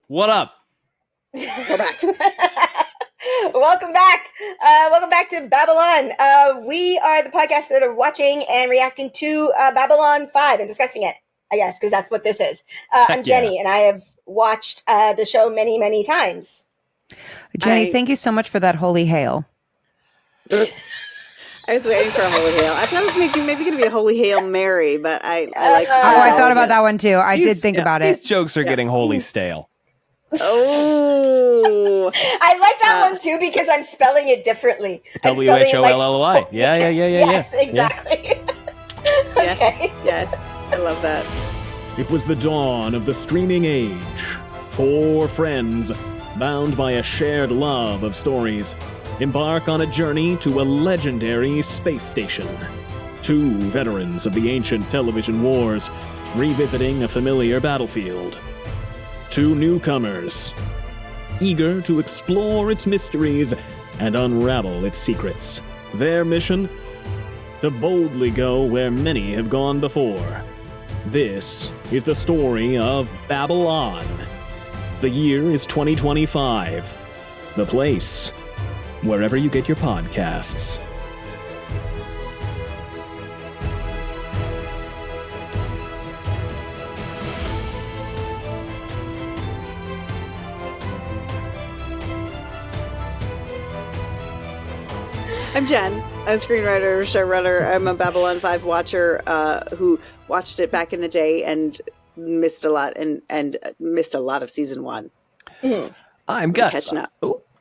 What up? Go back. Welcome back. Welcome back to Babylon. We are the podcast that are watching and reacting to Babylon 5 and discussing it, I guess, because that's what this is. I'm Jenny, and I have watched the show many, many times. Jenny, thank you so much for that holy hail. I was waiting for a Holy Hail. I thought it was maybe going to be a Holy Hail Mary, but I like. I thought about that one too. I did think about it. These jokes are getting holy stale. Oh, I like that one too because I'm spelling it differently. WHOLLY. Yeah. Yes, exactly. Okay. Yes, I love that. It was the dawn of the streaming age. 4 friends, bound by a shared love of stories, embark on a journey to a legendary space station. 2 veterans of the ancient television wars, revisiting a familiar battlefield. 2 newcomers, eager to explore its mysteries and unravel its secrets. Their mission? To boldly go where many have gone before. This is the story of Babylon. The year is 2025. The place, wherever you get your podcasts. I'm Jen. I'm a screenwriter, showrunner. I'm a Babylon 5 watcher who watched it back in the day and missed a lot and missed a lot of season 1. Mm-hmm. I'm Gus.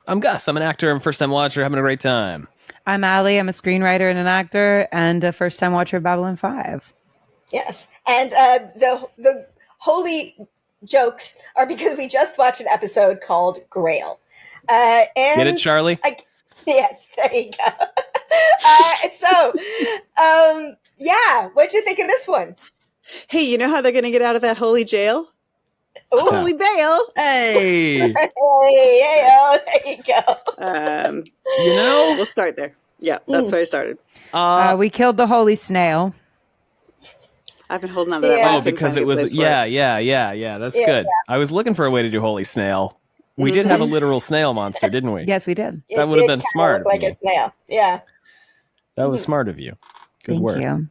I'm Gus. I'm an actor and first-time watcher having a great time. I'm Allie. I'm a screenwriter and an actor and a first-time watcher of Babylon 5. Yes. And the holy jokes are because we just watched an episode called Grail. And Get it, Charlie? Yes, there you go. What'd you think of this one? Hey, you know how they're going to get out of that holy jail? Ooh. Holy bail. Hey! There you go. We'll start there. Yeah, that's where I started. We killed the holy snail. I've been holding on to that one. Oh, because it was, yeah. That's good. I was looking for a way to do holy snail. We did have a literal snail monster, didn't we? Yes, we did. That would have been smart. Like a snail. Yeah. That was smart of you. Good work. Thank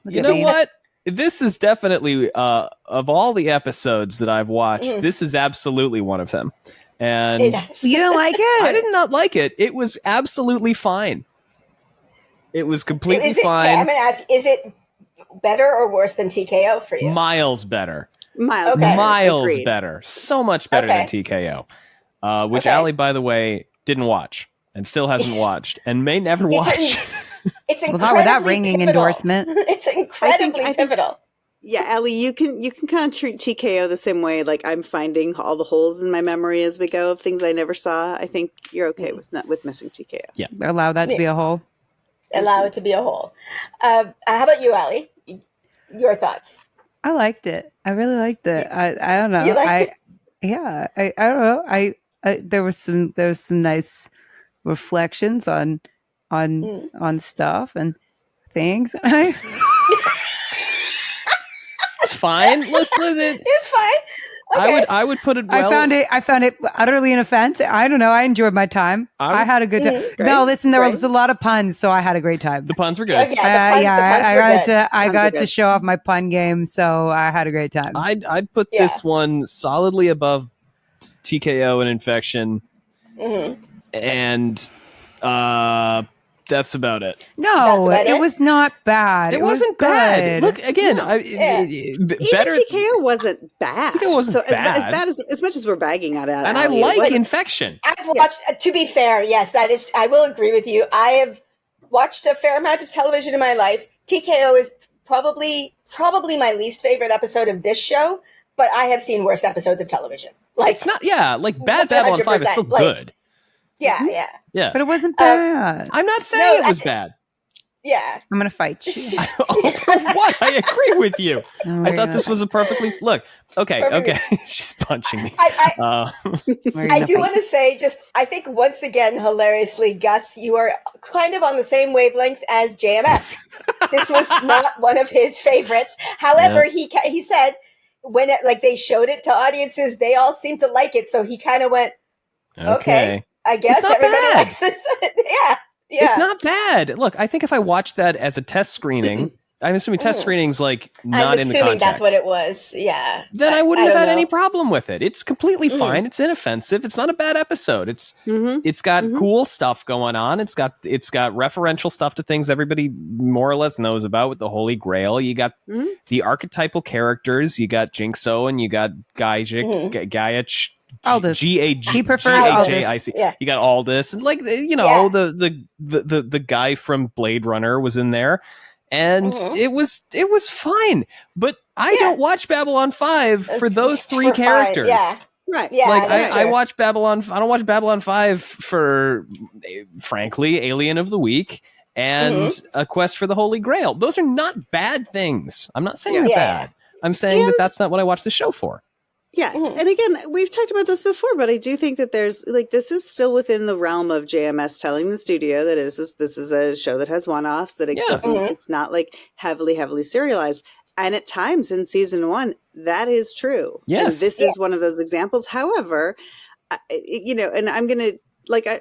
you. You know what? This is definitely of all the episodes that I've watched, this is absolutely one of them. And you didn't like it? I did not like it. It was absolutely fine. It was completely fine. I'm going to ask, is it better or worse than TKO for you? Miles better. Miles Agreed. Better. So much better than TKO. Which Allie, by the way, didn't watch and still hasn't watched and may never watch. It's incredibly not with that ringing pivotal. Endorsement. It's incredibly pivotal. Yeah, Allie, you can kind of treat TKO the same way. Like I'm finding all the holes in my memory as we go of things I never saw. I think you're okay with missing TKO. Yeah, allow that to be a hole. Allow it to be a hole. How about you, Allie? Your thoughts? I liked it. I really liked it. I don't know. You liked it? Yeah. I don't know. There was some nice reflections on stuff and things. It's fine. Listen, it's fine. Okay. I would put it well. I found it utterly inoffensive. I don't know. I enjoyed my time. I had a good time. No, listen, there was a lot of puns, so I had a great time. The puns were good. I got to show off my pun game, so I had a great time. I'd put this one solidly above TKO and Infection, and that's about it. No, it was not bad. It wasn't bad. Look again. Better. Even TKO wasn't bad. It wasn't bad. As much as we're bagging on it. And I like Infection. I've watched. To be fair, yes, that is. I will agree with you. I have watched a fair amount of television in my life. TKO is probably my least favorite episode of this show, but I have seen worse episodes of television. Like it's not. Yeah, like Bad Babylon 5 is still good. Yeah. But it wasn't bad. I'm not saying it was bad. Yeah. I'm going to fight you. For what? I agree with you. I thought this was a perfectly... Look, okay. She's punching me. I do want to say, I think once again, hilariously, Gus, you are kind of on the same wavelength as JMS. This was not one of his favorites. However, he said when they showed it to audiences, they all seemed to like it. So he kind of went, okay, I guess everybody likes this. Yeah. It's not bad. Look, I think if I watched that as a test screening, I'm assuming test screenings not in the context. I'm assuming that's what it was. Yeah. Then I wouldn't have had any problem with it. It's completely fine. It's inoffensive. It's not a bad episode. It's got cool stuff going on. It's got referential stuff to things everybody more or less knows about with the Holy Grail. You got the archetypal characters. You got Jinxo and you got Gaiach. Aldous. He preferred G-A-J-I-C. Yeah. You got Aldous, and the guy from Blade Runner was in there, and it was fine. But I don't watch Babylon 5 for those three characters. Yeah. Right. Yeah. I watch Babylon. I don't watch Babylon 5 for, frankly, Alien of the Week and A Quest for the Holy Grail. Those are not bad things. I'm not saying they're bad. I'm saying that's not what I watch the show for. Yes. And again, we've talked about this before, but I do think that there's this is still within the realm of JMS telling the studio that this is a show that has one-offs, that it doesn't, it's not heavily serialized. And at times in season 1, that is true. Yes. And this is one of those examples. However, and I'm going to,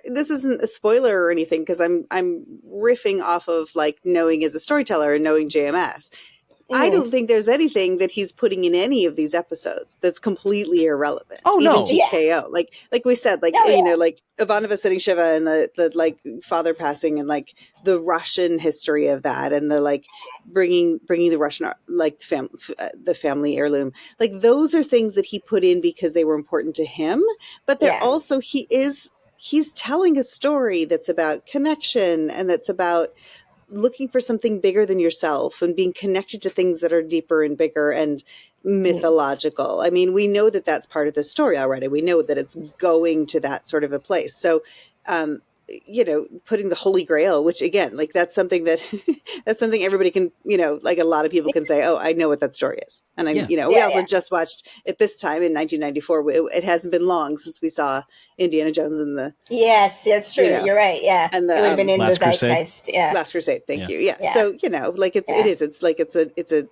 this isn't a spoiler or anything, because I'm riffing off of knowing as a storyteller and knowing JMS. I don't think there's anything that he's putting in any of these episodes that's completely irrelevant. Oh, no. Even TKO. Like we said, Ivanova sitting Shiva and the father passing and the Russian history of that and the bringing the Russian the family heirloom. Those are things that he put in because they were important to him, but they're also he's telling a story that's about connection and that's about looking for something bigger than yourself and being connected to things that are deeper and bigger and mythological. I mean, we know that that's part of the story already. We know that it's going to that sort of a place. So, putting the Holy Grail, which again, that's something that that's something everybody can, a lot of people can say, oh, I know what that story is. And we also just watched at this time in 1994. It hasn't been long since we saw Indiana Jones and the. Yes, that's true. You're right. Yeah. And it would have been in the Last Crusade. zeitgeist. Yeah. Last Crusade. Thank you. Yeah. So, it's a,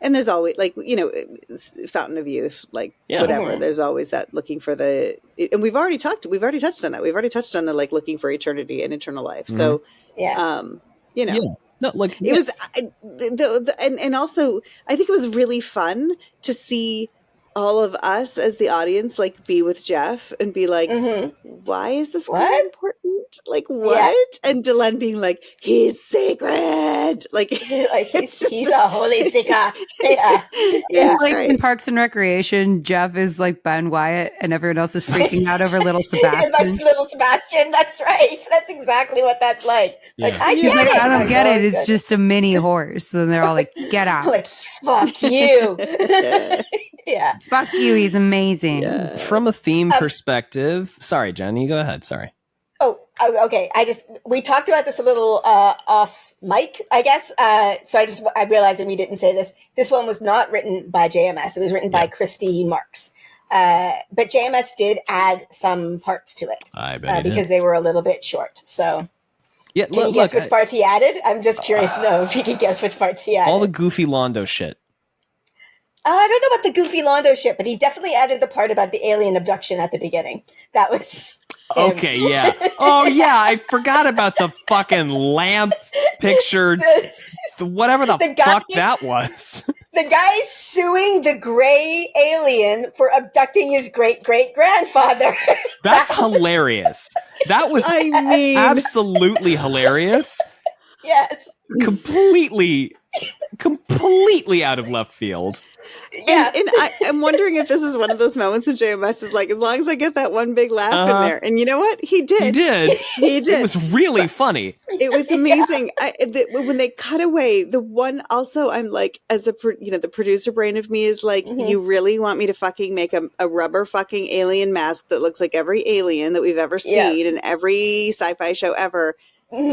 and there's always Fountain of Youth, whatever. There's always that looking for and we've already touched on that. We've already touched on the looking for eternity and eternal life. So, No, it was, and also I think it was really fun to see all of us as the audience be with Jeff and be like, why is this guy important? What? And Delenn being like, he's sacred. He's a holy seeker. Yeah. It's in Parks and Recreation, Jeff is Ben Wyatt and everyone else is freaking out over little Sebastian. That's little Sebastian. That's right. That's exactly what that's like. I get it. I don't get it. It's just a mini horse. And they're all like, get out. Fuck you. Yeah. Fuck you. He's amazing. Yeah. From a theme perspective. Sorry, Jen, you go ahead. Sorry. Oh, okay. We talked about this a little off mic, I guess. So I realized that we didn't say this. This one was not written by JMS. It was written by Christy Marks. But JMS did add some parts to it. I bet because they were a little bit short. So can you guess which parts he added? I'm just curious to know if you could guess which parts he added. All the goofy Londo shit. I don't know about the goofy Londo shit, but he definitely added the part about the alien abduction at the beginning. That was him. Okay, yeah. Oh, yeah, I forgot about the fucking lamp picture. Whatever the fuck that was. The guy suing the gray alien for abducting his great-great-grandfather. That's hilarious. That was absolutely hilarious. Yes. Completely out of left field. Yeah. And I'm wondering if this is one of those moments when JMS is as long as I get that one big laugh in there. And you know what? He did. It was really funny. It was amazing. When they cut away, the one also, I'm as the producer brain of me is you really want me to fucking make a rubber fucking alien mask that looks like every alien that we've ever seen in every sci-fi show ever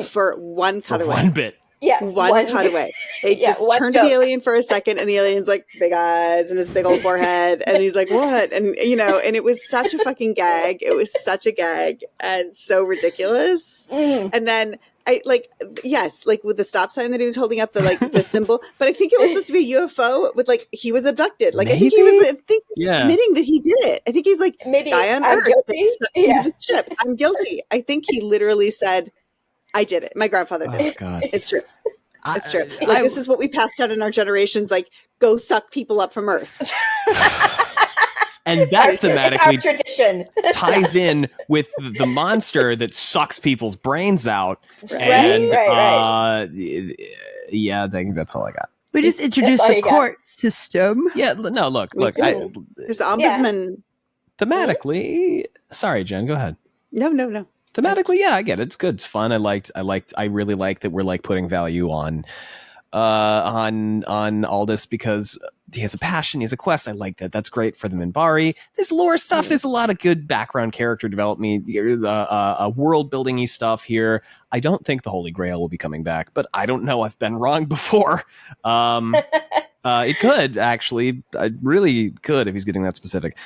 for one cutaway. One bit. Yeah, one cutaway. They just turned to the alien for a second, and the alien's big eyes and his big old forehead, and he's like, "What?" And and it was such a fucking gag. It was such a gag and so ridiculous. And then yes, like with the stop sign that he was holding up, the symbol. But I think it was supposed to be a UFO with he was abducted. Like Maybe? I think he was admitting that he did it. I think he's like, maybe guy on I'm Earth guilty. to the ship. I'm guilty. I think he literally said, I did it. My grandfather did it. God. It's true. It's true. This is what we passed down in our generations. Like, go suck people up from Earth. And that thematically tradition ties in with the monster that sucks people's brains out. Right, And right. yeah, I think that's all I got. We just introduced the court system. Yeah, no, look. There's the ombudsman. Thematically, sorry, Jen, go ahead. No. Thematically, yeah, I get it. It's good. It's fun. I really like that we're like putting value on Aldous because he has a passion, he has a quest. I like that. That's great for the Minbari. There's lore stuff. There's a lot of good background character development, world building-y stuff here. I don't think the Holy Grail will be coming back, but I don't know. I've been wrong before. It could actually. I really could if he's getting that specific.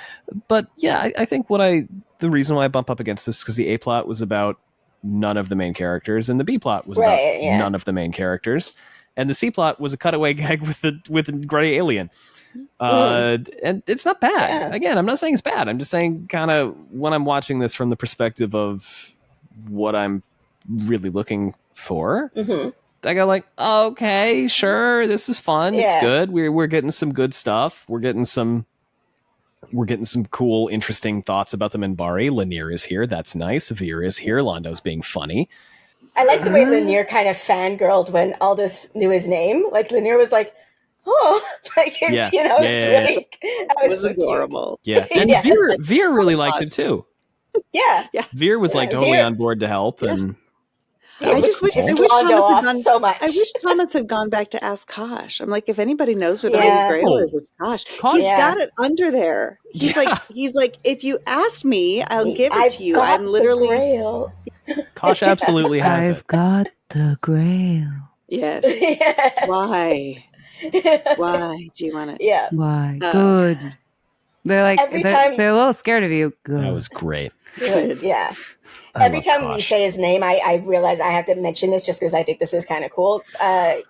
But yeah, I think the reason why I bump up against this is because the A plot was about none of the main characters, and the B plot was about none of the main characters. And the C plot was a cutaway gag with the gray alien. And it's not bad. Yeah. Again, I'm not saying it's bad. I'm just saying kind of when I'm watching this from the perspective of what I'm really looking for, I go like, okay, sure, this is fun. Yeah. It's good. We're getting some good stuff. We're getting some cool, interesting thoughts about the Minbari. Lanier is here. That's nice. Veer is here. Londo's being funny. I like the way Lanier kind of fangirled when Aldous knew his name. Like Lanier was like, "Oh, like it's, really that was so adorable." Cute. Yeah, and Veer really liked it too. Yeah. Veer was like totally on board to help, and I wish Thomas had gone back to ask Kosh. I'm like, if anybody knows what the Holy Grail is, it's Kosh. He's got it under there. He's like, if you ask me, I'll give it to you. I'm literally. Grail. Kosh absolutely has I've got the Grail. Yes. Why? Why do you want it? Yeah. Why? Good. They're like they're a little scared of you. Good. That was great. Good. Yeah. Every time we say his name, I realize I have to mention this just because I think this is kind of cool.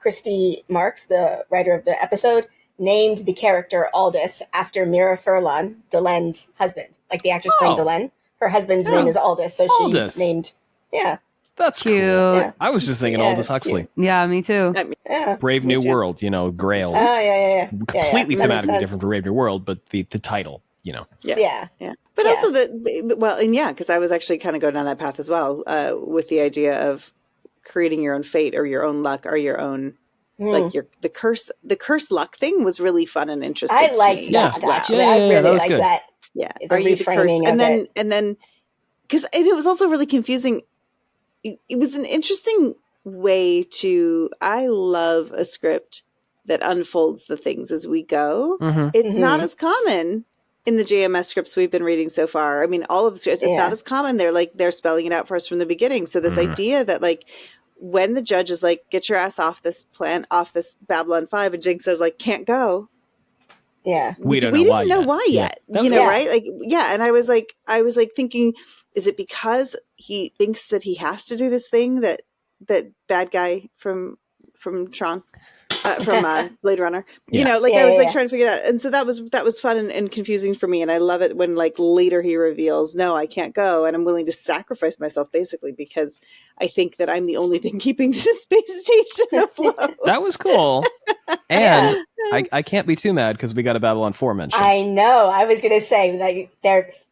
Christy Marks, the writer of the episode, named the character Aldous after Mira Furlan, Delenn's husband. Like the actress playing Delenn. Her husband's name is Aldous, so she named. Yeah. That's cute. Cool. Yeah. I was just thinking Aldous Huxley. Yeah, me too. Brave New World, Grail. Oh, yeah. Completely thematically different from Brave New World, but the title, Yeah. But also because I was actually kind of going down that path as well, with the idea of creating your own fate or your own luck or your own the curse luck thing was really fun and interesting. I liked that actually. I really liked that. Yeah. Are you the curse? And then because it was also really confusing. It was an interesting way I love a script that unfolds the things as we go. It's not as common in the JMS scripts we've been reading so far. I mean, all of the scripts, it's not as common. They're spelling it out for us from the beginning. So this idea that when the judge is like, get your ass off this Babylon 5, and Jinx says can't go. Yeah. We didn't know why yet. Right? And I was thinking, is it because he thinks that he has to do this thing that bad guy from Tron, from Blade Runner, I was trying to figure it out. And so that was fun and confusing for me. And I love it when later he reveals, no, I can't go. And I'm willing to sacrifice myself basically because I think that I'm the only thing keeping this space station afloat. That was cool. And I can't be too mad because we got a Babylon 4 mention. I know. I was going to say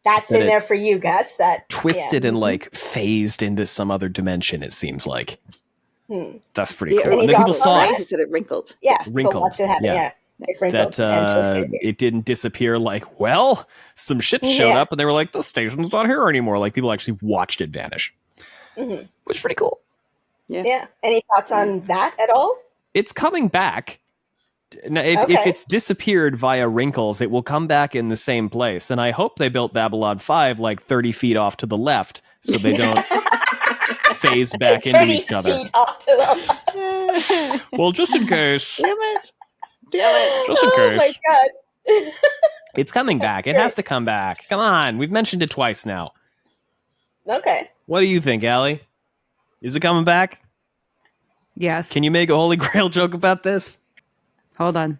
that's in there for you, Gus. That twisted and phased into some other dimension. It seems like that's pretty cool. And then people saw it. He said it wrinkled. Yeah, wrinkled. Watch it happen. Yeah. That it didn't disappear some ships showed up and they were like, the station's not here anymore. People actually watched it vanish, which is pretty cool. Yeah. Any thoughts on that at all? It's coming back. Now, if it's disappeared via wrinkles, it will come back in the same place. And I hope they built Babylon 5 30 feet off to the left so they don't phase back into each other. 30 feet off to the left. Well, just in case. Damn it. Just in case. Oh my God. It's coming back. It has to come back. Come on. We've mentioned it twice now. Okay. What do you think, Allie? Is it coming back? Yes. Can you make a Holy Grail joke about this? Hold on.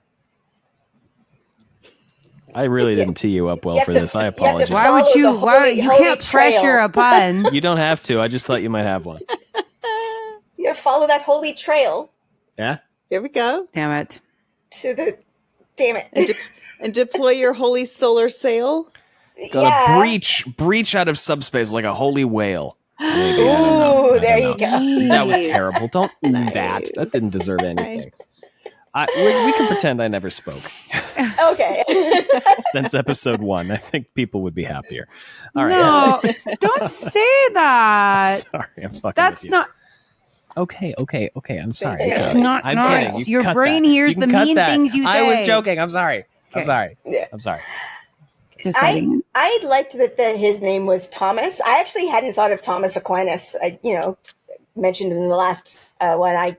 I really didn't tee you up well for this. I apologize. Why would you? You can't pressure a pun. You don't have to. I just thought you might have one. You gotta follow that holy trail. Yeah. There we go. Damn it. Damn it. And deploy your holy solar sail. Gotta breach out of subspace like a holy whale. Maybe, Ooh, there you go. That was terrible. Don't do that. That didn't deserve anything. Nice. We can pretend I never spoke. Okay. Since episode 1, I think people would be happier. All right. No, don't say that. Sorry, I'm fucking That's with you. not. Okay. I'm sorry. It's not I'm nice. kidding. Your brain hears the mean things you say. I was joking. I'm sorry. Okay. I'm sorry. Yeah. I'm sorry. Just saying. I liked that his name was Thomas. I actually hadn't thought of Thomas Aquinas. I mentioned in the last one.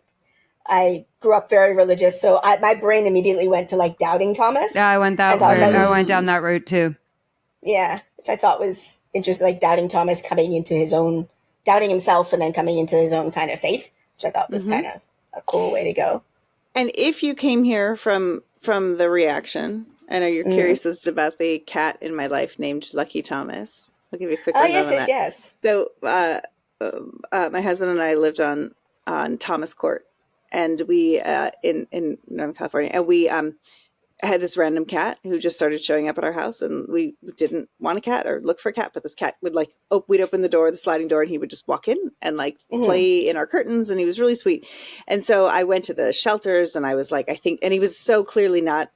I grew up very religious, so my brain immediately went to like doubting Thomas. Yeah, I went that way. I went down that route too. Yeah, which I thought was interesting, like doubting Thomas coming into his own, doubting himself and then coming into his own kind of faith, which I thought was kind of a cool way to go. And if you came here from the reaction, I know you're curious as to about the cat in my life named Lucky Thomas. I'll give you a quick rundown on that. Yes. So my husband and I lived on Thomas Court, and we in Northern California, and we had this random cat who just started showing up at our house, and we didn't want a cat or look for a cat, but this cat would we'd open the sliding door, and he would just walk in and play in our curtains, and he was really sweet. And so I went to the shelters, and I was like, and he was so clearly not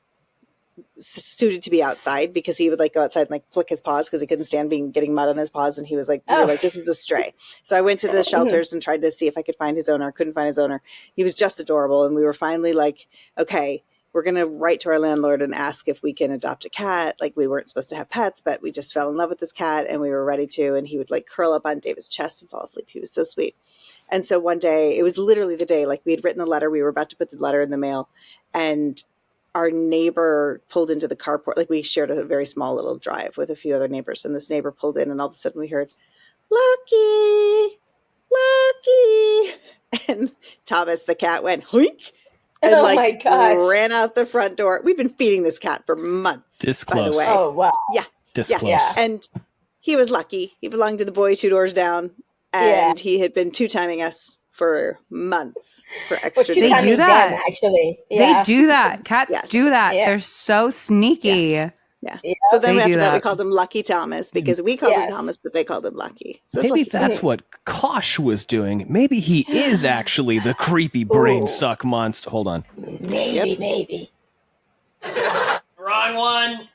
suited to be outside, because he would go outside and flick his paws because he couldn't stand getting mud on his paws, and he was we were like, this is a stray. So I went to the shelters and tried to see if I could find his owner. Couldn't find his owner. He was just adorable, and we were finally like, okay, we're going to write to our landlord and ask if we can adopt a cat. We weren't supposed to have pets, but we just fell in love with this cat, and we were ready to. And he would curl up on David's chest and fall asleep. He was so sweet. And so one day, it was literally the day we had written the letter. We were about to put the letter in the mail, and our neighbor pulled into the carport. We shared a very small little drive with a few other neighbors, and this neighbor pulled in, and all of a sudden we heard, Lucky, Lucky. And Thomas, the cat, went, hoink, and my gosh, ran out the front door. We've been feeding this cat for months. This by close. the way. Oh, wow. Yeah. This yeah. close. Yeah. And he was lucky. He belonged to the boy 2 doors down, and he had been two-timing us for months for extra. They do that. Them, actually. Yeah. They do that. Cats do that. Yeah. They're so sneaky. Yeah. So then They after do that, we that. called him Lucky Thomas, because we called him Thomas, but they called him Lucky. So Maybe that's what Kosh was doing. Maybe he is actually the creepy brain suck monster. Hold on. Maybe. Wrong one.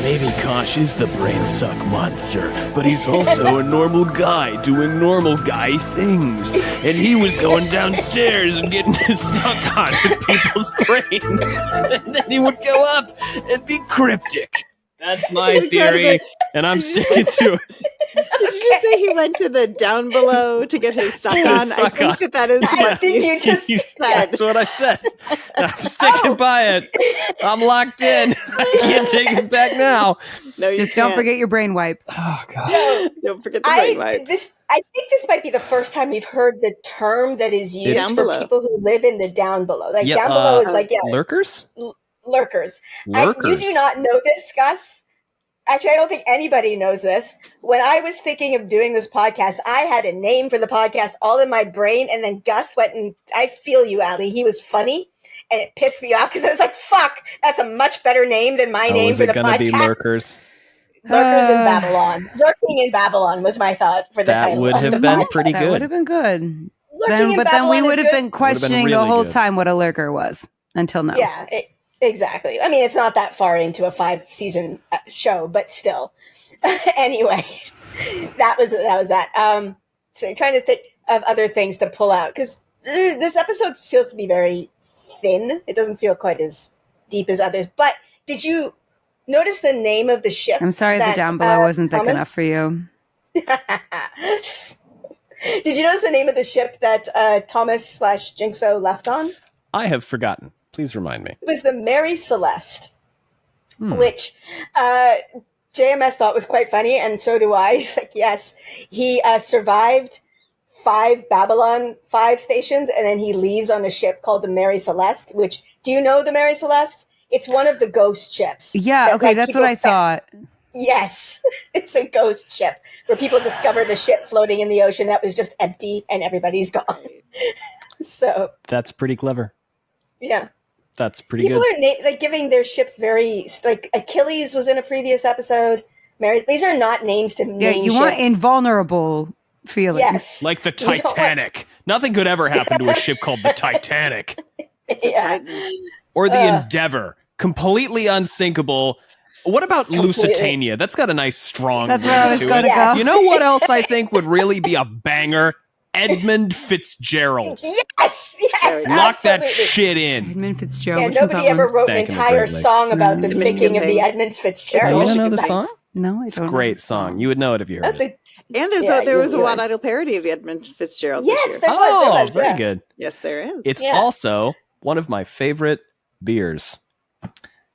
Maybe Kosh is the brain suck monster, but he's also a normal guy doing normal guy things. And he was going downstairs and getting his suck on with people's brains. And then he would go up and be cryptic. That's my theory, and I'm sticking to it. Did you just say he went to the down below to get his suck on? I think that is I what think you just said. That's what I said. I'm sticking by it. I'm locked in. I can't take it back now. No, you Just don't can't. forget your brain wipes. Oh, God. Don't forget the brain wipe. I think this might be the first time we've heard the term that is used Down for below. people who live in the down below. Yeah, Down below is lurkers? lurkers. Lurkers. You do not know this, Gus. Actually, I don't think anybody knows this. When I was thinking of doing this podcast, I had a name for the podcast all in my brain, and then Gus went and I feel you, Allie. He was funny, and it pissed me off because I was like, "Fuck, that's a much better name than my name for the podcast." Is it going to be lurkers? Lurkers in Babylon. Lurking in Babylon was my thought for the That title. would of have the been podcast. pretty That would good. have been good. Lurking in But then Babylon we would is have good. been questioning the really whole good. time what a lurker was until now. Yeah, exactly. I mean, it's not that far into a 5-season show, but still. Anyway, that was that. So trying to think of other things to pull out, because this episode feels to be very thin. It doesn't feel quite as deep as others. But did you notice the name of the ship? I'm sorry the down below wasn't thick enough for you. Did you notice the name of the ship that Thomas/Jinxo left on? I have forgotten. Please remind me. It was the Mary Celeste, which JMS thought was quite funny, and so do I. He's like, yes, he survived 5 Babylon 5 stations, and then he leaves on a ship called the Mary Celeste, which, do you know the Mary Celeste? It's one of the ghost ships. Yeah, okay, that's what I thought. Yes, it's a ghost ship where people discovered a ship floating in the ocean that was just empty and everybody's gone. So that's pretty clever. Yeah. That's pretty People good. are giving their ships very, like Achilles was in a previous episode. Mary, these are not names to name you ships. want invulnerable feelings. Yes. Like the Titanic. Nothing could ever happen to a ship called the Titanic. Or the Endeavor. Completely unsinkable. What about Lusitania? That's got a nice strong ring where I was to going it. to go. You know what else I think would really be a banger? Edmund Fitzgerald. Yes, Lock absolutely. that shit in. Edmund Fitzgerald. Yeah, which was nobody that ever one? wrote an entire song about the sinking of the Edmund Fitzgerald. You don't know the song? No, I It's don't. a great song. You would know it if you heard it. And there was a One Idol parody of Edmund Fitzgerald. Yes, this year. there was. Very good. Yes, there is. It's also one of my favorite beers.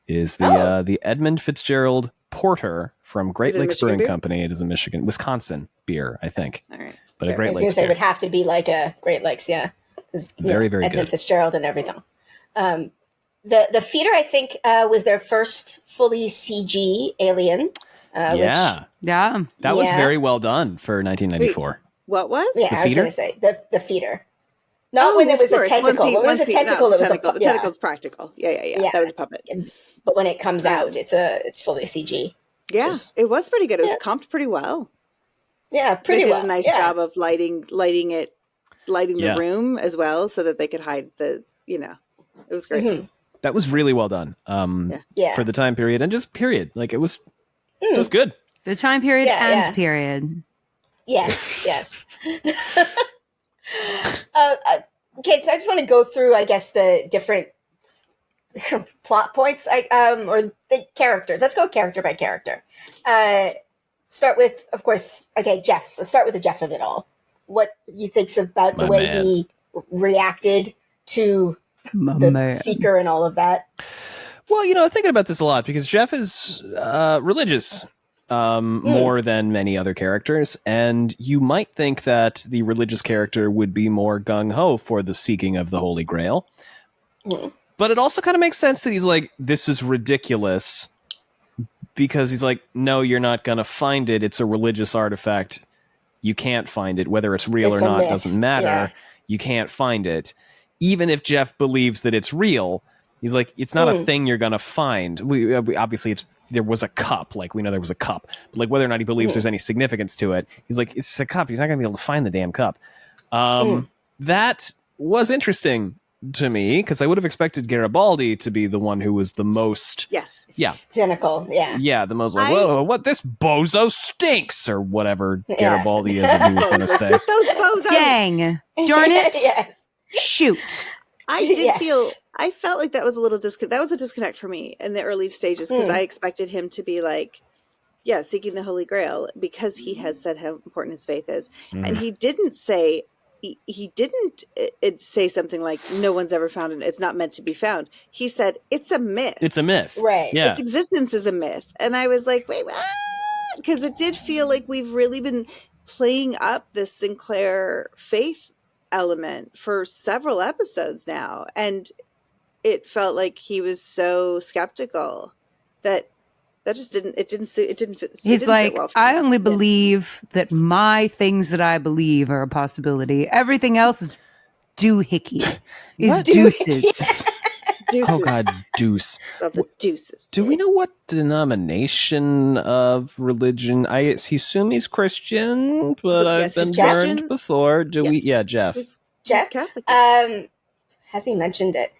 Is the Edmund Fitzgerald Porter from Great Lakes Brewing Company. It is a Wisconsin beer, I think. All right. But a Great Lakes beer. I was going to say it would have to be like a Great Lakes, Very, very Edmund good. Fitzgerald and everything. The feeder, I think, was their first fully CG alien. That was very well done for 1994. Wait, what was? Yeah, The I was feeder? going to say the feeder. Not when it was a tentacle. When it was a tentacle, it was the tentacle's practical. Yeah. That was a puppet. But when it comes out, it's fully CG. Yeah, it was pretty good. It was comped pretty well. Yeah, pretty well. They did a nice job of lighting the room as well, so that they could hide the. It was great. Mm-hmm. That was really well done. For the time period and just period. Like it was just good. The time period period. Yes. Okay, so I just want to go through, I guess, the different plot points, or the characters. Let's go character by character. Start with, of course, Jeff. Let's start with the Jeff of it all. What you think's about the way he reacted to the Seeker and all of that? Well, thinking about this a lot because Jeff is religious more than many other characters, and you might think that the religious character would be more gung-ho for the seeking of the Holy Grail. But it also kind of makes sense that he's like, this is ridiculous, because he's like, no, you're not going to find it. It's a religious artifact. You can't find it. Whether it's real or not doesn't matter. Yeah. You can't find it. Even if Jeff believes that it's real, he's like, it's not a thing you're going to find. We obviously, there was a cup. Like, we know there was a cup. But like, whether or not he believes there's any significance to it, he's like, it's a cup. He's not going to be able to find the damn cup. That was interesting to me, because I would have expected Garibaldi to be the one who was the most cynical, the most like, whoa, what, this bozo stinks, or whatever Garibaldi is that he was going to say. Those bozos. Dang, darn it. Yes. Shoot. I felt like that was a little that was a disconnect for me in the early stages, because I expected him to be like, seeking the Holy Grail, because he has said how important his faith is. And he didn't say say something like, no one's ever found it, it's not meant to be found. He said, it's a myth. It's a myth. Right. Yeah. Its existence is a myth. And I was like, wait, what? Because it did feel like we've really been playing up this Sinclair faith element for several episodes now. And it felt like he was so skeptical that just didn't He's like, sit well for I me. only believe that my things that I believe are a possibility. Everything else is doohickey. Is deuces. Deuces. Oh God, deuce. Deuces. Do we know what denomination of religion? I assume he's Christian, but I've been burned before. Do we? Yeah, Jeff. Jeff. Catholic. Has he mentioned it?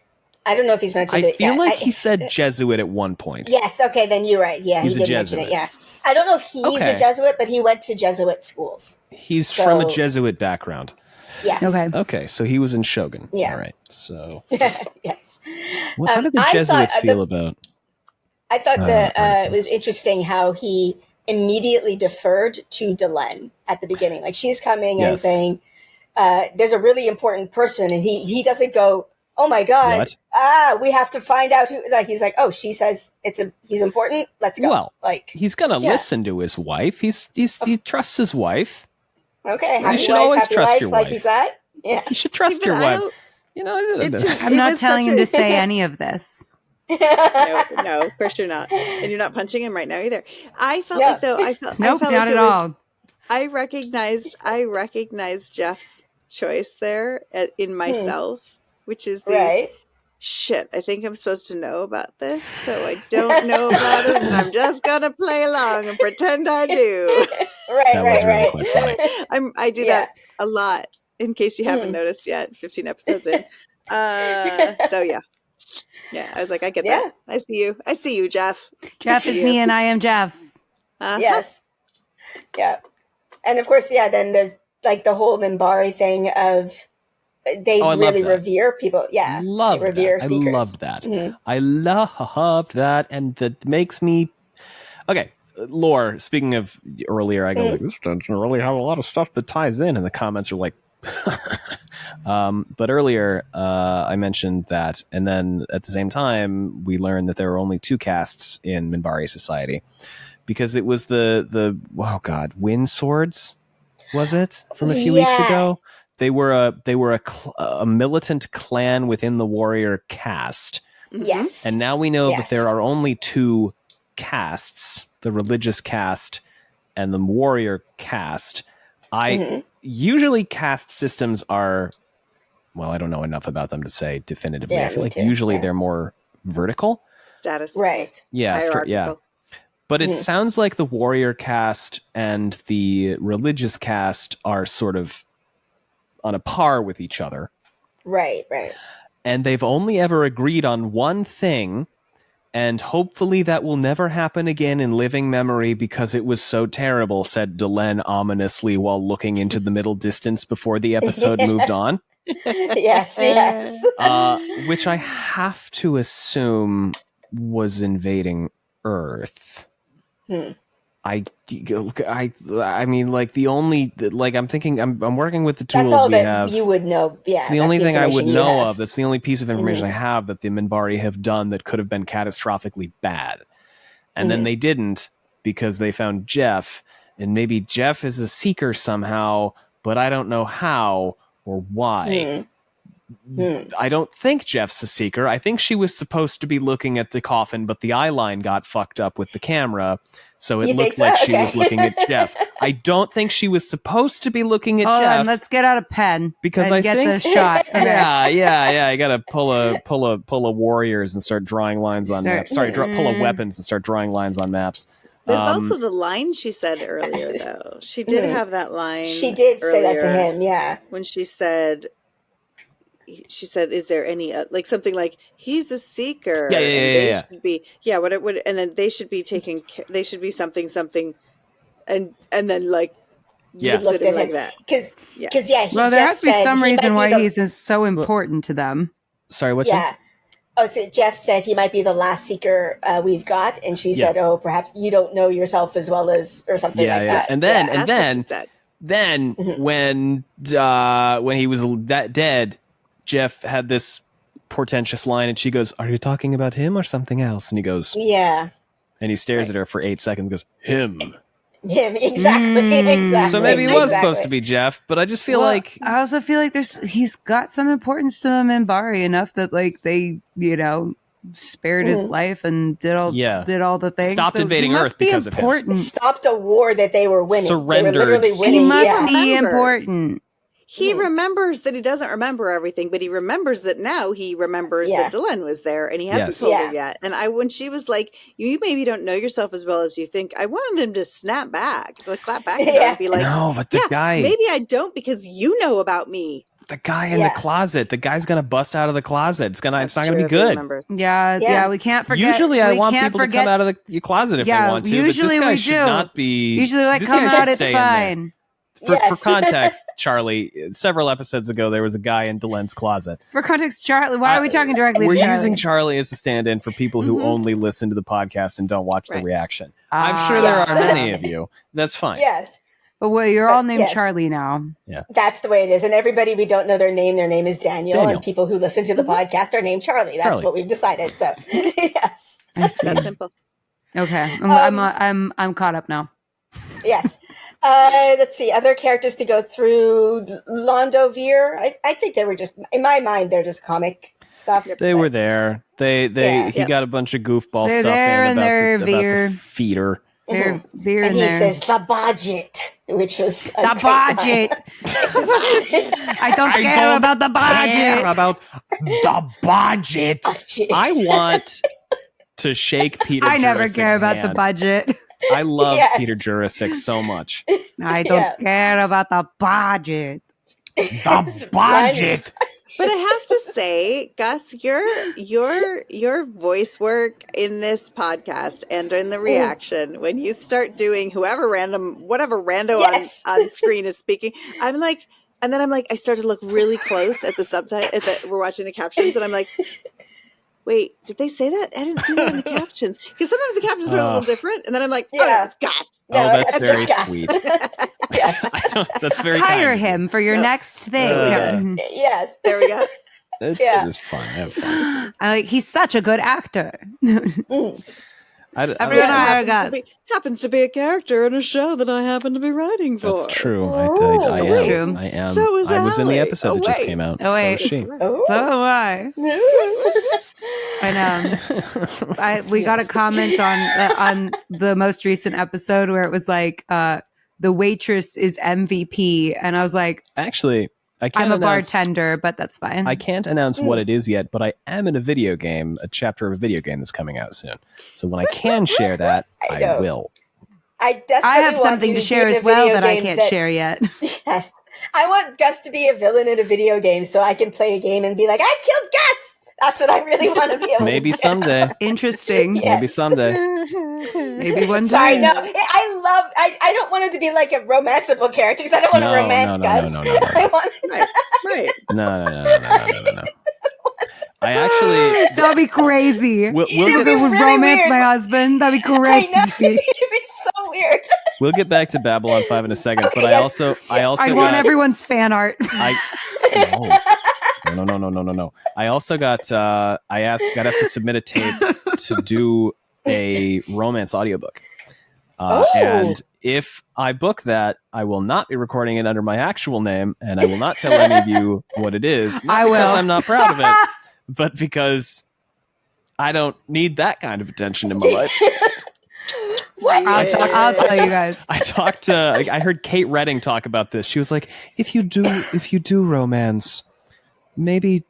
I don't know if he's mentioned it. I feel like he said Jesuit at one point. Yes. Okay, then you're right. Yeah, He's he did mention it. Yeah. I don't know if he's a Jesuit, but he went to Jesuit schools. He's from a Jesuit background. Yes. Okay, so he was in Shogun. Yeah. All right. So. Yes. How did the Jesuits feel about? I thought it was interesting how he immediately deferred to Delenn at the beginning. Like, she's coming and saying, "There's a really important person," and he doesn't go, "Oh my God! What? We have to find out who." Like, he's like, "Oh, she says he's important. Let's go." Well, like, he's gonna listen to his wife. He trusts his wife. Okay. You should always trust your like wife. he said. Yeah. You should trust your wife. I'm not telling him to say any of this. No, of course you're not. And you're not punching him right now either. I felt like though, Nope, I felt not like at all. I recognized Jeff's choice there in myself, which is the shit. I think I'm supposed to know about this, so I don't know about it, and I'm just gonna play along and pretend I do. Right. Quite funny. I do that a lot. In case you haven't noticed yet, 15 episodes in. So yeah, I was like, I get that. I see you, Jeff. Jeff is me, and I am Jeff. Yes. Yeah. And of course, then there's like the whole Minbari thing of they really revere people. Yeah. Love they revere that. seekers. I love that. Mm-hmm. I love that. And that makes me... Okay. Lore, speaking of earlier, I go like, this doesn't really have a lot of stuff that ties in. And the comments are like... but earlier, I mentioned that. And then at the same time, we learned that there are only 2 castes in Minbari society. Because it was the wind swords, was it, from a few weeks ago? They were a militant clan within the warrior caste. Yes. And now we know that there are only 2 castes, the religious caste and the warrior caste. Usually caste systems are, well, I don't know enough about them to say definitively. I feel like usually they're more vertical. Status. Right. Yeah. But it sounds like the warrior caste and the religious caste are sort of on a par with each other. Right. And they've only ever agreed on one thing, and hopefully that will never happen again in living memory because it was so terrible, said Delenn ominously while looking into the middle distance before the episode moved on. Yes. Which I have to assume was invading Earth. I mean, like the only, like I'm thinking, I'm working with the tools that's all we that have. You would know. Yeah, it's the only thing I would know of. That's the only piece of information I have that the Minbari have done that could have been catastrophically bad, and then they didn't because they found Jeff, and maybe Jeff is a seeker somehow, but I don't know how or why. I don't think Jeff's a seeker. I think she was supposed to be looking at the coffin, but the eye line got fucked up with the camera, so it looked like she was looking at Jeff. I don't think she was supposed to be looking at Jeff. On, let's get out a pen because I get think the shot. Okay. Yeah. You got to pull a warriors and start drawing lines on maps. Sorry, pull a weapons and start drawing lines on maps. There's also the line she said earlier, though. She did have that line. She did say that to him. Yeah, when she said, "Is there any like something like he's a seeker?" Yeah. Should be what it would, and then they should be taking. They should be something, and then like looked at him like that because well, there has to be some reason why he's so important to them. Sorry, what's that? Oh, so Jeff said he might be the last seeker we've got, and she said, "Oh, perhaps you don't know yourself as well as," or something like that. And then when he was dead, Jeff had this portentous line, and she goes, "Are you talking about him or something else?" And he goes, "Yeah." And he stares at her for 8 seconds and goes, "Him." Exactly. So maybe it was supposed to be Jeff, but I just feel like I also feel like he's got some importance to them in Minbari enough that like they spared his life and did all the things. Stopped invading Earth because of him. Stopped a war that they were winning. Surrendered. They were literally winning. He must be important. He remembers that he doesn't remember everything, but he remembers that now he remembers that Delenn was there, and he hasn't told her yet. And when she was like, "You maybe don't know yourself as well as you think," I wanted him to snap back, to clap back at her and be like, "No, but the guy, maybe I don't because you know about me." The guy in the closet, the guy's gonna bust out of the closet. It's not gonna be good. Yeah, we can't forget. Usually, I want people to come out of the closet if they want to. Usually, but this guy we should do. Not be. Usually, like, come out, it's fine. For context, Charlie, several episodes ago, there was a guy in Delenn's closet. For context, Charlie, why are we talking directly to Charlie? We're using Charlie as a stand-in for people who only listen to the podcast and don't watch the reaction. I'm sure there are many of you. That's fine. Yes. But you're all named Charlie now. Yeah. That's the way it is. And everybody, we don't know their name is Daniel. And people who listen to the podcast are named Charlie. That's what we've decided. So, yes. I see. That's simple. Okay. I'm caught up now. Yes. Let's see, other characters to go through. Londo Veer. I think they were just, in my mind, they're just comic stuff. They were there. He got a bunch of goofball They're stuff there in and about they're the feeder. They're and he there. says the budget, which was The budget. I don't care about the budget. About the budget. I want to shake Peter. I never Jurassic's care about hand. the budget. I love Peter Jurassic so much. I don't care about the budget. The budget. But I have to say, Gus, your voice work in this podcast and in the reaction, when you start doing whatever rando on screen is speaking, I'm like, I start to look really close at the subtitle. We're watching the captions, and I'm like, wait, did they say that? I didn't see that in the captions. Because sometimes the captions are a little different, and then I'm like, oh, no, it's Gus. No, that's very sweet. Yes. That's very Hire kind. him for your next thing. Yes. There we go. It's fun. Have fun. He's such a good actor. Everyone happens to be a character in a show that I happen to be writing for. That's true. That's I true. am. So is I was in the Allie. episode that just came out. Oh, wait. So is she. So am I. And we got a comment on the most recent episode where it was like the waitress is MVP, and I was like, actually, I'm a bartender, but that's fine. I can't announce what it is yet, but I am in a video game, a chapter of a video game that's coming out soon. So when I can share that, I will. I have something to share as well that I can't share yet. Yes. I want Gus to be a villain in a video game so I can play a game and be like, I killed Gus! That's what I really want to be able Maybe to do. someday. Interesting. Yes. Maybe someday. Maybe one day. Sorry, no. I don't want him to be like a romanceable character because I don't want to romance Gus. No. I want Right. No. I actually... That'd be crazy. We'll if it would really romance weird. my husband, that'd be crazy. I know. It'd be so weird. We'll get back to Babylon 5 in a second, but yes. I want everyone's fan art. No. I also got got asked to submit a tape to do a romance audiobook. And if I book that, I will not be recording it under my actual name, and I will not tell any of you what it is. Not because I'm not proud of it, but because I don't need that kind of attention in my life. What? I'll tell you guys. I heard Kate Redding talk about this. She was like, if you do romance, maybe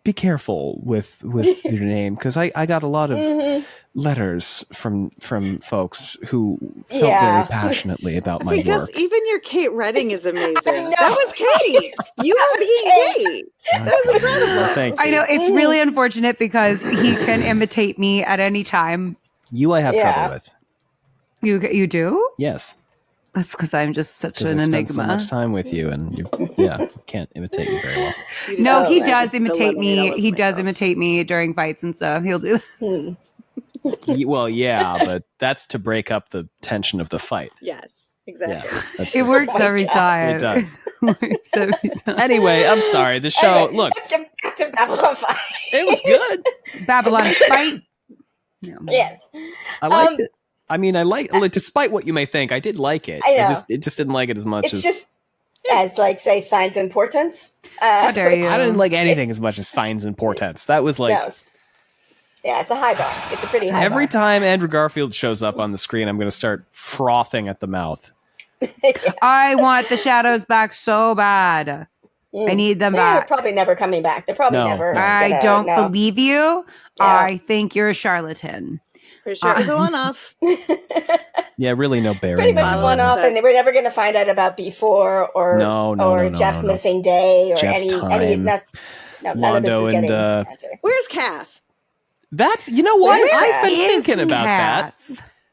be careful with your name, because I got a lot of letters from folks who felt very passionately about my because work. Even your Kate Redding is amazing. That was Kate. You were being Kate. That was incredible. Thank you. I know it's really unfortunate because he can imitate me at any time. You I have trouble with. You do? Yes. That's because I'm just such an I spend enigma. so much time with you, and you can't imitate me very well. No, he does imitate me. He does imitate me during fights and stuff. He'll do. Well, yeah, but that's to break up the tension of the fight. Yes, exactly. Yeah, It works every time. It does. Works every time. Anyway, I'm sorry. The show. Anyway, Look, let's get back to Babylon 5. it was good. Babylon fight. No. Yes. I liked it. I mean, despite what you may think, I did like it. I know. I just didn't like it as much It's as... just, as like, say, signs and portents. How dare you? I didn't like anything as much as signs and portents. That was like... No. Yeah, it's a high bar. It's a pretty high Every bar. time Andrew Garfield shows up on the screen, I'm going to start frothing at the mouth. Yes. I want the shadows back so bad. I need them They're back. probably never coming back. They're probably never. I don't believe you. Yeah. I think you're a charlatan. For sure. It was a one-off. Yeah, really no bearing. Pretty much on a it. one-off, and they were never going to find out about B4 or No, Jeff's no. missing day or Jeff's any time. none of this is Londo getting and, an answer. Where's Kath? That's... You know what? Where's I've been Is thinking about that.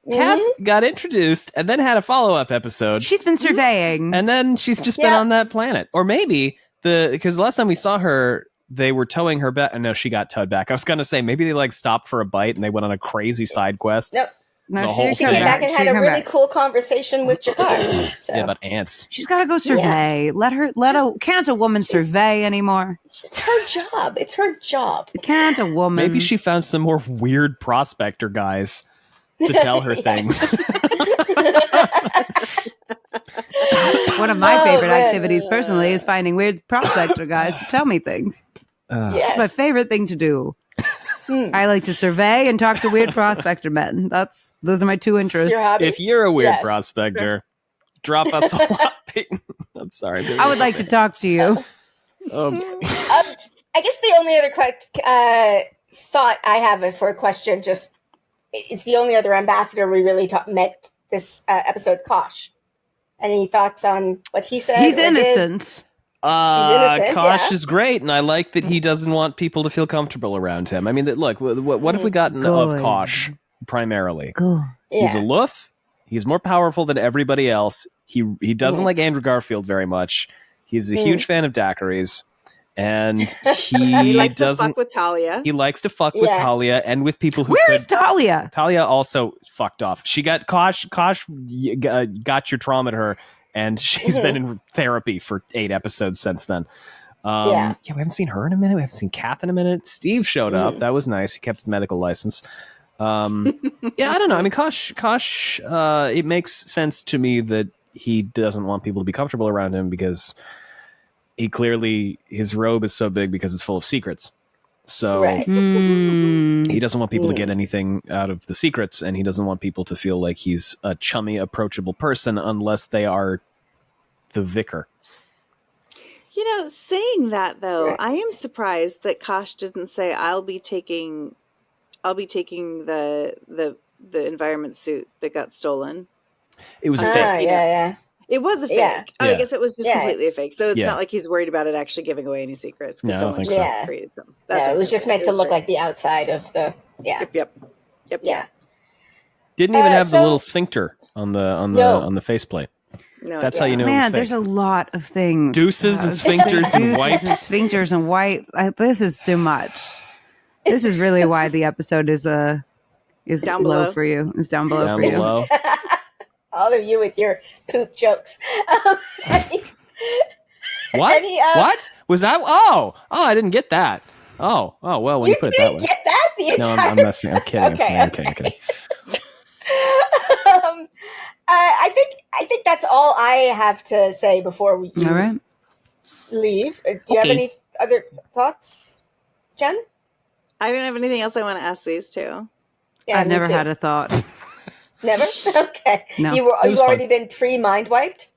Kath got introduced and then had a follow-up episode. She's been surveying. And then she's just been on that planet. Or maybe because the last time we saw her, they were towing her back. No, she got towed back. I was going to say, maybe they like stopped for a bite and they went on a crazy side quest. Nope. No, She came back and had a really cool conversation with Jakar. So. Yeah, about ants. She's got to go survey. Yeah. Can't a woman survey anymore? It's her job. It's her job. Can't a woman? Maybe she found some more weird prospector guys to tell her things. of my favorite activities personally is finding weird prospector guys to tell me things. Yes. It's my favorite thing to do. I like to survey and talk to weird prospector men. Those are my two interests. Your hobby? If you're a weird prospector, drop us a line. I'm sorry. I would like to talk to you. I guess the only other thought I have for a question, it's the only other ambassador we really met this episode, Kosh. Any thoughts on what he said? He's innocent. Kosh is great, and I like that he doesn't want people to feel comfortable around him. I mean, look, what have we gotten of Kosh primarily? He's aloof. He's more powerful than everybody else. He doesn't like Andrew Garfield very much. He's a huge fan of daiquiris, and he likes to fuck with Talia. He likes to fuck with Talia and with people who. Where is Talia? Talia also fucked off. She got Kosh got your trauma to her. And she's been in therapy for 8 episodes since then. We haven't seen her in a minute. We haven't seen Kath in a minute. Steve showed up. That was nice. He kept his medical license. I don't know. I mean, Kosh, it makes sense to me that he doesn't want people to be comfortable around him because his robe is so big because it's full of secrets. So he doesn't want people to get anything out of the secrets, and he doesn't want people to feel like he's a chummy, approachable person unless they are the vicar. Saying that though, I am surprised that Kosh didn't say, "I'll be taking the environment suit that got stolen." It was a fake. It was a fake. Yeah. I guess it was just completely a fake. So it's not like he's worried about it actually giving away any secrets. No, I don't think so. Created them. It was just meant to look like the outside of the. Yep. Didn't even have the little sphincter on the faceplate. No, that's how you know. Man, there's a lot of things. Deuces and sphincters and wipes. Sphincters and wipe. This is too much. This is really why the episode is down low for you. It's down below for you. All of you with your poop jokes. What? What was that? Oh, I didn't get that. Oh, well, when you put it that way. Get that the entire. No, I'm messing. I'm kidding. Okay, I'm kidding. I think that's all I have to say before we leave. Do you have any other thoughts, Jen? I don't have anything else I want to ask these two. Yeah, I've never had a thought. Never? Okay. No. You've already been pre-mind wiped?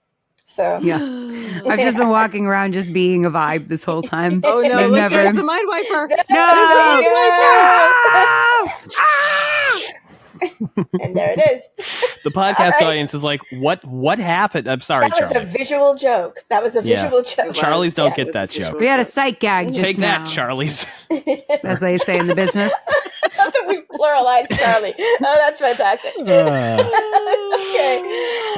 So yeah. I've just been walking around just being a vibe this whole time. Oh no, look, there's the mind wiper. No! And there it is. The podcast audience is like, what happened? I'm sorry, That was Charlie. a visual joke. Joke. Charlie's don't get that joke. We had a sight gag just Take now. that, Charlie's. As they say in the business. We pluralized Charlie. Oh, that's fantastic. Okay.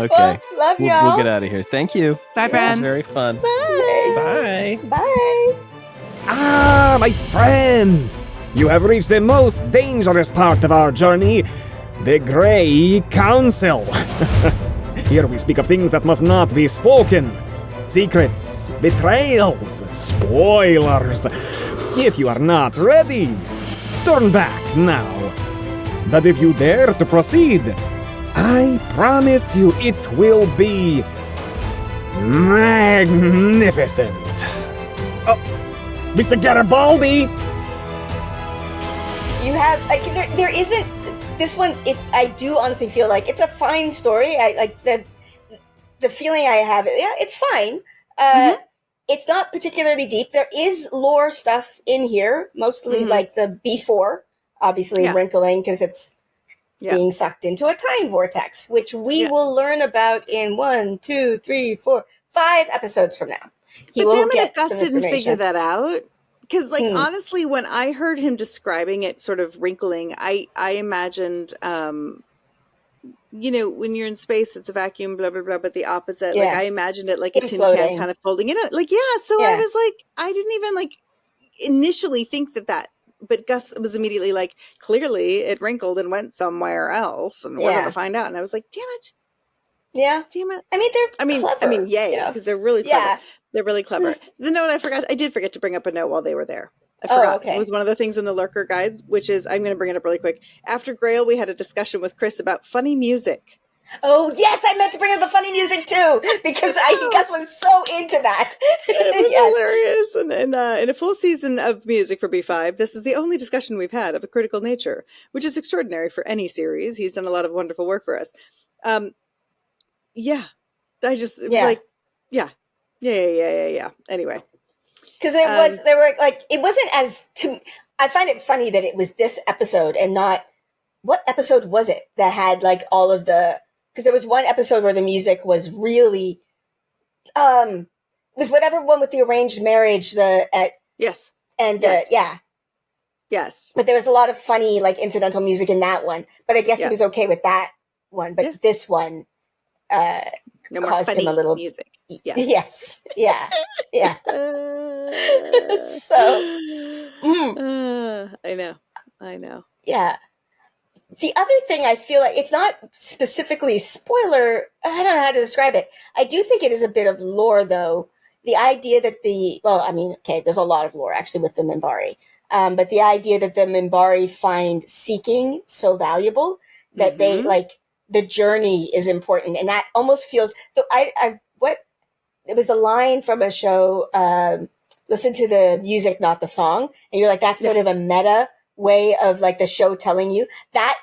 Well, love y'all. We'll get out of here. Thank you. Bye, friends. This was very fun. Bye. Bye. Ah, my friends! You have reached the most dangerous part of our journey, the Grey Council. Here we speak of things that must not be spoken. Secrets, betrayals, spoilers. If you are not ready, turn back now. But if you dare to proceed, I promise you it will be magnificent. Oh, Mr. Garibaldi! You have there isn't this one. I do honestly feel like it's a fine story. I like the feeling I have. Yeah, it's fine. It's not particularly deep. There is lore stuff in here, mostly like the before, obviously wrinkling because it's being sucked into a time vortex, which we will learn about in 1, 2, 3, 4, 5 episodes from now. But damn it, if Gus didn't figure that out. Because, honestly, when I heard him describing it sort of wrinkling, I imagined, when you're in space, it's a vacuum, blah, blah, blah, but the opposite. Like, I imagined it like a tin can kind of folding in. So I was like, I didn't even, initially think that. But Gus was immediately like, clearly it wrinkled and went somewhere else, and we're going to find out. And I was like, damn it. Yeah. Damn it. I mean, they're clever, yay, because they're really clever. Yeah. They're really clever. The note I did forget to bring up a note while they were there. I forgot. It was one of the things in the lurker guides, which is, I'm going to bring it up really quick. After Grail, we had a discussion with Chris about funny music. Oh yes, I meant to bring up the funny music too because Gus was so into that. It was hilarious. And in a full season of music for B5, this is the only discussion we've had of a critical nature, which is extraordinary for any series. He's done a lot of wonderful work for us. Yeah, I just it was like, yeah. Anyway, because there were like it wasn't as to. I find it funny that it was this episode and not what episode was it that had like all of the. Because there was one episode where the music was really, was whatever one with the arranged marriage, yes. But there was a lot of funny, like, incidental music in that one. But I guess he was okay with that one. But this one caused him a little music. Yeah. Yes. Yeah. Yeah. So. I know. Yeah. The other thing I feel like it's not specifically spoiler. I don't know how to describe it. I do think it is a bit of lore, though. The idea that there's a lot of lore actually with the Minbari. But the idea that the Minbari find seeking so valuable that they like the journey is important. And that almost feels, it was the line from a show, listen to the music, not the song. And you're like, that's sort of a meta way of like the show telling you that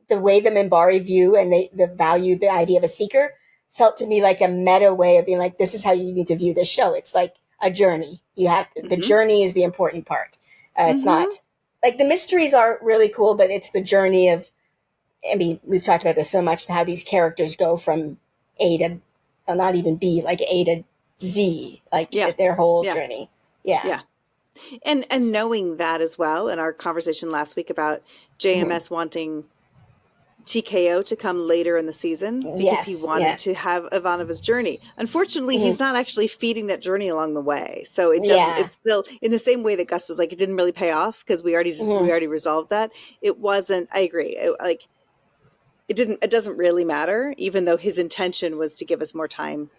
the way the Minbari view and the value, the idea of a seeker felt to me like a meta way of being like, this is how you need to view this show. It's like a journey. You have the journey is the important part. It's not like the mysteries are really cool, but it's the journey of, I mean, we've talked about this so much, how these characters go from A to, well, not even B, like A to Z, like their whole journey. Yeah. And knowing that as well, in our conversation last week about JMS wanting TKO to come later in the season because he wanted to have Ivanova's journey. Unfortunately, he's not actually feeding that journey along the way. So it doesn't, it's still in the same way that Gus was like, it didn't really pay off because we already resolved that. It wasn't, I agree. It doesn't really matter, even though his intention was to give us more time,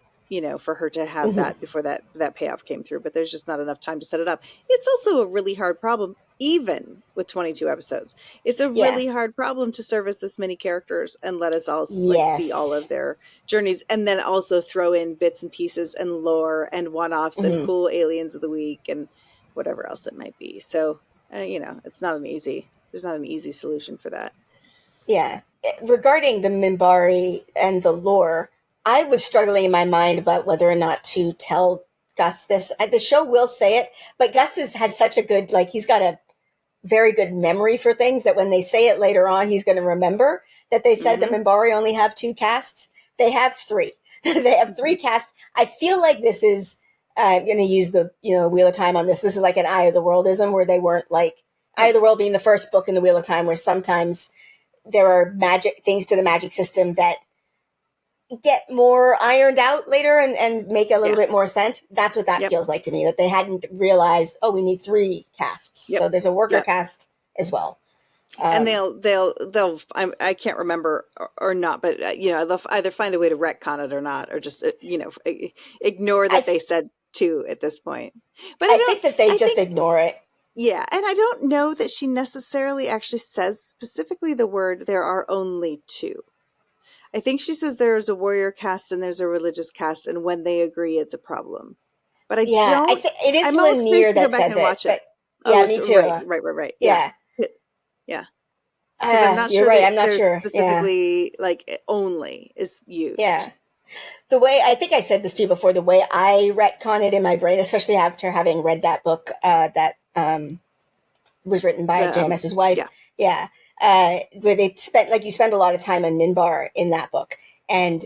for her to have that before that payoff came through, but there's just not enough time to set it up. It's also a really hard problem, even with 22 episodes. It's a really hard problem to service this many characters and let us all see all of their journeys, and then also throw in bits and pieces and lore and one-offs and cool aliens of the week and whatever else it might be. So, there's not an easy solution for that. Yeah. Regarding the Minbari and the lore, I was struggling in my mind about whether or not to tell Gus this. The show will say it, but Gus has such a good, he's got a very good memory for things that when they say it later on, he's going to remember that they said the Minbari only have 2 casts. They have 3. They have 3 casts. I feel like this is, I'm going to use the, Wheel of Time on this. This is like an Eye of the Worldism where they weren't Eye of the World being the first book in the Wheel of Time where sometimes there are things to the magic system that get more ironed out later and make a little bit more sense. That's what that feels like to me, that they hadn't realized, we need 3 casts. So there's a worker cast as well. And they'll I can't remember or not, but they'll either find a way to retcon it or not, or just ignore that they said 2 at this point. But I think that they just ignore it. Yeah, and I don't know that she necessarily actually says specifically the word there are only 2. I think she says there's a warrior caste and there's a religious caste, and when they agree, it's a problem. But I don't. It is Lanier that says it. But, me too. Right. Yeah. I'm not sure. Right. I'm not sure. Specifically, only is used. Yeah. The way I think I said this to you before, the way I retcon it in my brain, especially after having read that book that was written by JMS's wife. Yeah. Where they spent, you spend a lot of time on Minbar in that book. And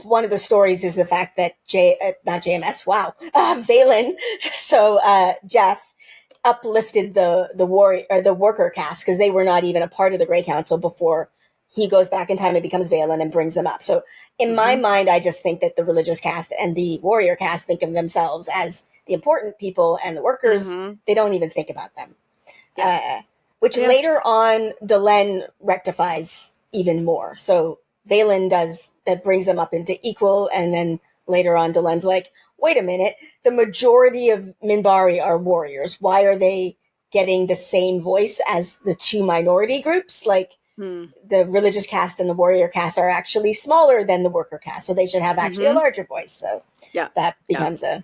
one of the stories is the fact that Valen, so Jeff uplifted the warrior or the worker caste because they were not even a part of the Grey Council before he goes back in time and becomes Valen and brings them up. So in my mind, I just think that the religious caste and the warrior caste think of themselves as the important people, and the workers, they don't even think about them. Which later on, Delenn rectifies even more. So Valen that brings them up into equal, and then later on, Delenn's like, wait a minute, the majority of Minbari are warriors. Why are they getting the same voice as the 2 minority groups? the religious caste and the warrior caste are actually smaller than the worker caste, so they should have actually a larger voice. So that becomes a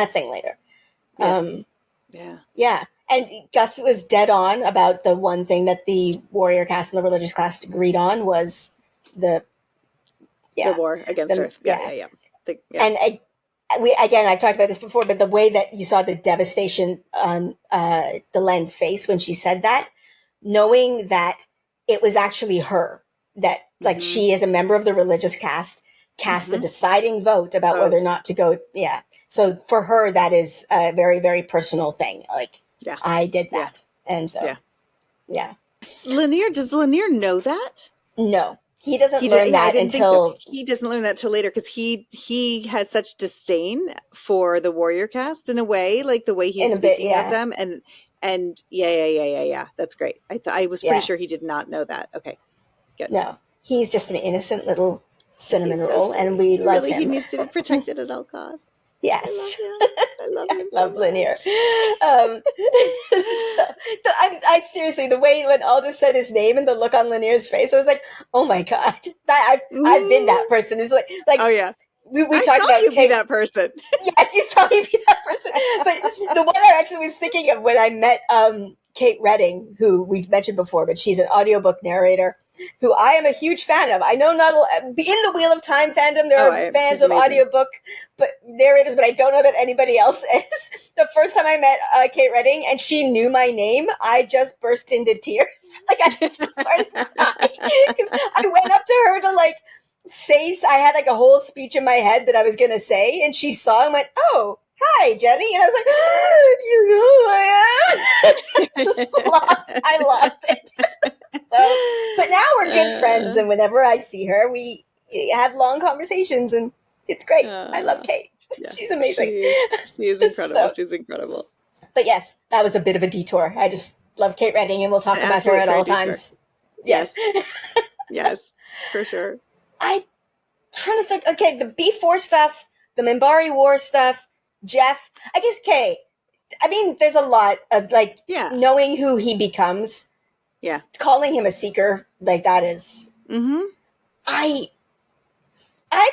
thing later. Yeah. And Gus was dead on about the one thing that the warrior caste and the religious caste agreed on was the war against Earth. And I've talked about this before, but the way that you saw the devastation on Delenn's face when she said that, knowing that it was actually her, that like she is a member of the religious caste, cast the deciding vote about whether or not to go. Yeah. So for her, that is a very, very personal thing. Like, I did that. And so, Lanier, does Lanier know that? No. He doesn't learn that until... He doesn't learn that till later because he has such disdain for the warrior caste in a way, like the way he's speaking of them. And that's great. I was pretty sure he did not know that. Okay, good. No, he's just an innocent little cinnamon roll, and we love him. He needs to be protected at all costs. Yes. I love him. I love Lanier. I seriously, the way when Aldous said his name and the look on Lanier's face, I was like, oh my God, I've been that person. It's like, oh yeah. We talked about you be that person. Yes, you saw me be that person. But the one I actually was thinking of when I met Kate Redding, who we mentioned before, but she's an audiobook narrator, who I am a huge fan of. I know not in the Wheel of Time fandom, there are fans of audiobook narrators, but I don't know that anybody else is. The first time I met Kate Redding and she knew my name, I just burst into tears. Like I just started crying because I went up to her to like say, I had like a whole speech in my head that I was going to say, and she saw and went, "Oh, hi, Jenny." And I was like, "You know who I am." I lost it. But now we're good friends, and whenever I see her, we have long conversations, and it's great. I love Kate. Yeah, she's amazing. She is incredible. She's incredible. But yes, that was a bit of a detour. I just love Kate Redding, and we'll talk about her at all times. Yes. Yes, for sure. I'm trying to think. Okay, the B4 stuff, the Minbari War stuff, Jeff. I guess Kay. I mean, there's a lot of like knowing who he becomes. Yeah, calling him a seeker, like that is. I've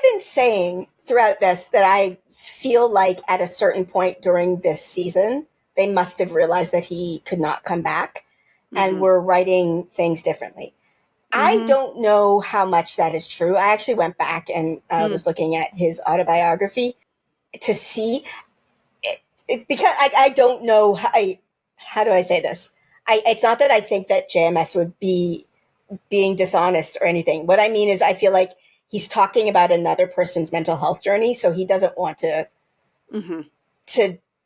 been saying throughout this that I feel like at a certain point during this season, they must have realized that he could not come back, and were writing things differently. I don't know how much that is true. I actually went back and was looking at his autobiography to see it because I don't know how do I say this? It's not that I think that JMS would be being dishonest or anything. What I mean is I feel like he's talking about another person's mental health journey, so he doesn't want to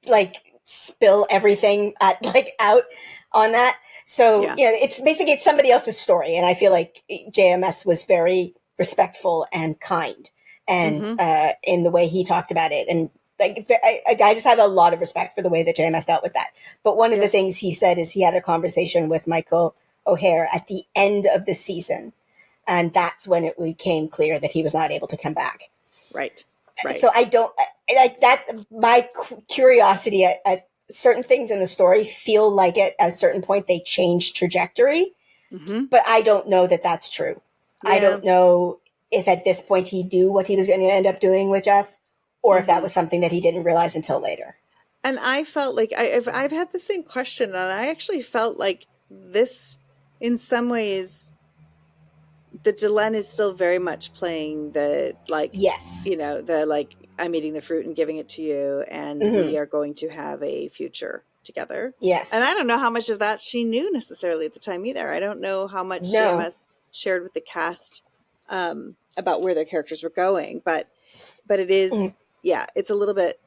like spill everything out on that. So, it's somebody else's story. And I feel like JMS was very respectful and kind and in the way he talked about it. And like, I just have a lot of respect for the way that JMS dealt with that. But one of the things he said is he had a conversation with Michael O'Hare at the end of the season. And that's when it became clear that he was not able to come back. Right. So I don't like that. My curiosity at certain things in the story feel like at a certain point they changed trajectory, but I don't know that that's true. Yeah. I don't know if at this point he knew what he was going to end up doing with Jeff, or if that was something that he didn't realize until later. And I felt like I've had the same question, and I actually felt like this, in some ways, the Delenn is still very much playing the I'm eating the fruit and giving it to you, and we are going to have a future together. Yes. And I don't know how much of that she knew necessarily at the time either. I don't know how much JMS shared with the cast about where their characters were going, but it is, it's a little bit,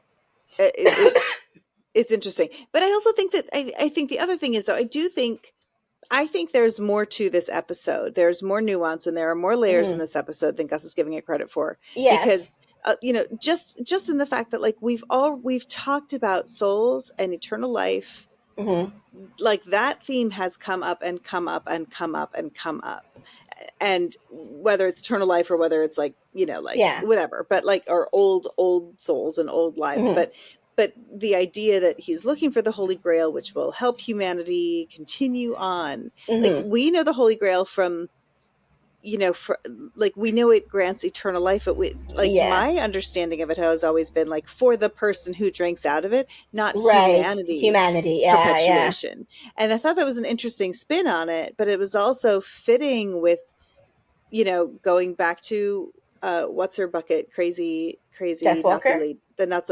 it's interesting. But I also think that, I think the other thing is, though, I think there's more to this episode. There's more nuance, and there are more layers in this episode than Gus is giving it credit for. Yes. Because just in the fact that like we've talked about souls and eternal life, like that theme has come up and come up and come up and come up, and whether it's eternal life or whether it's like whatever, but like our old souls and old lives, but the idea that he's looking for the Holy Grail, which will help humanity continue on. Like, we know the Holy Grail from, you know, we know it grants eternal life, but my understanding of it has always been like for the person who drinks out of it, not humanity, perpetuation. And I thought that was an interesting spin on it, but it was also fitting with, you know, going back to what's her bucket, crazy Deathwalker?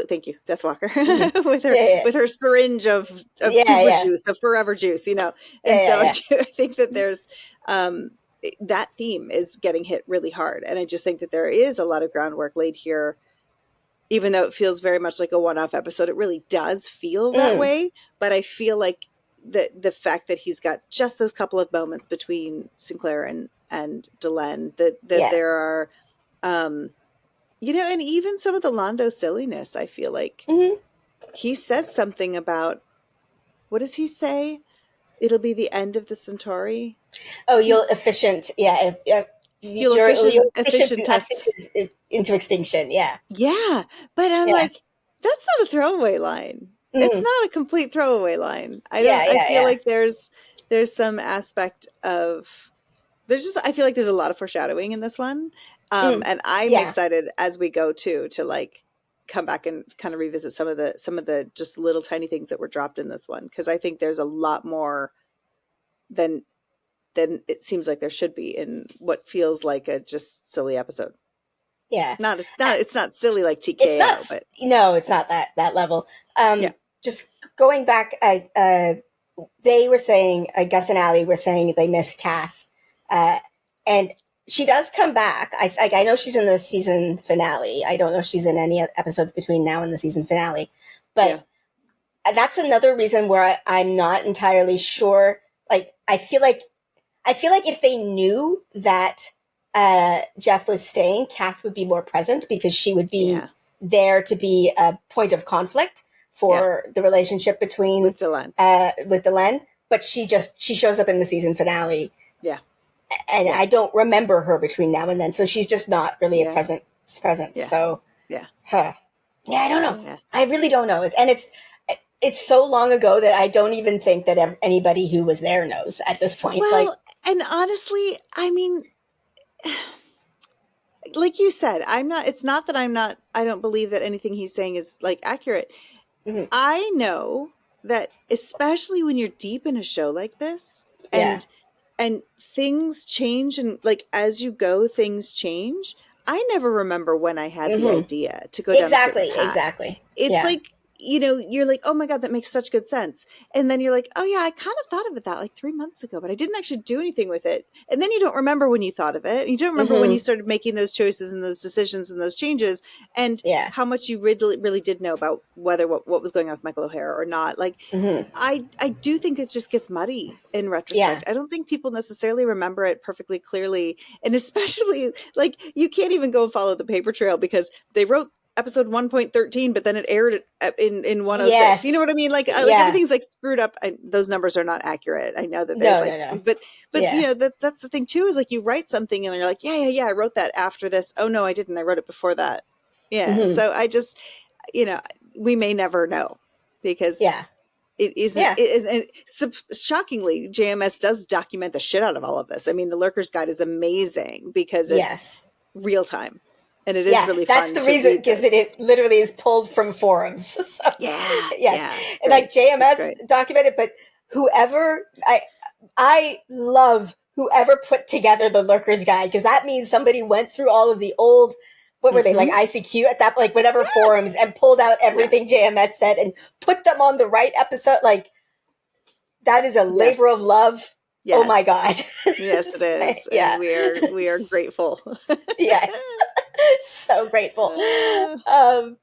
Thank you, Deathwalker, with her syringe of super juice, the forever juice, you know. And I think that there's that theme is getting hit really hard. And I just think that there is a lot of groundwork laid here, even though it feels very much like a one-off episode. It really does feel that way. But I feel like the fact that he's got just those couple of moments between Sinclair and Delenn, that there are, you know, and even some of the Londo silliness, I feel like he says something about, what does he say? It'll be the end of the Centauri. Oh, you'll efficient us into extinction. Yeah. Yeah. But I'm like, that's not a throwaway line. It's not a complete throwaway line. I feel like there's some aspect of, I feel like there's a lot of foreshadowing in this one. And I'm excited as we go to like come back and kind of revisit some of the just little tiny things that were dropped in this one. Cause I think there's a lot more than it seems like there should be in what feels like a just silly episode. Yeah. It's not silly like TKO, no, it's not that level. Just going back, they were saying, Gus and Allie were saying they missed Kath. And she does come back. I know she's in the season finale. I don't know if she's in any episodes between now and the season finale. But that's another reason where I'm not entirely sure. Like, I feel like if they knew that Jeff was staying, Kath would be more present because she would be there to be a point of conflict for the relationship between with Delenn. But she shows up in the season finale. Yeah. And I don't remember her between now and then. So she's just not really a presence. Yeah. So I don't know. Yeah. I really don't know. And it's so long ago that I don't even think that anybody who was there knows at this point. Well, and honestly, I mean, like you said, it's not that I don't believe that anything he's saying is like accurate. Mm-hmm. I know that especially when you're deep in a show like this and things change, and like as you go, things change. I never remember when I had the idea to go down exactly. It's like, you know, you're like, oh my God, that makes such good sense. And then you're like, oh yeah, I kind of thought of that like 3 months ago, but I didn't actually do anything with it. And then you don't remember when you thought of it. You don't remember when you started making those choices and those decisions and those changes, and how much you really did know about whether what was going on with Michael O'Hara or not. Like, I do think it just gets muddy in retrospect. I don't think people necessarily remember it perfectly clearly. And especially like, you can't even go follow the paper trail because they wrote episode 1.13, but then it aired in 106. Yes. You know what I mean? Like everything's like screwed up. Those numbers are not accurate. I know that there's but you know, that's the thing too, is like you write something and you're like, yeah, I wrote that after this. Oh no, I didn't. I wrote it before that. Yeah. So I just, you know, we may never know because it is shockingly, JMS does document the shit out of all of this. I mean, the Lurker's Guide is amazing because it's real time. And it is really fun. That's the reason, because it literally is pulled from forums. So, and like JMS documented, but whoever, I love whoever put together the Lurker's Guide, because that means somebody went through all of the old, what were they, like ICQ at that, like whatever forums, and pulled out everything JMS said and put them on the right episode. Like, that is a labor of love. Yes. Oh my God. Yes, it is. And we are grateful. Yes. So grateful. But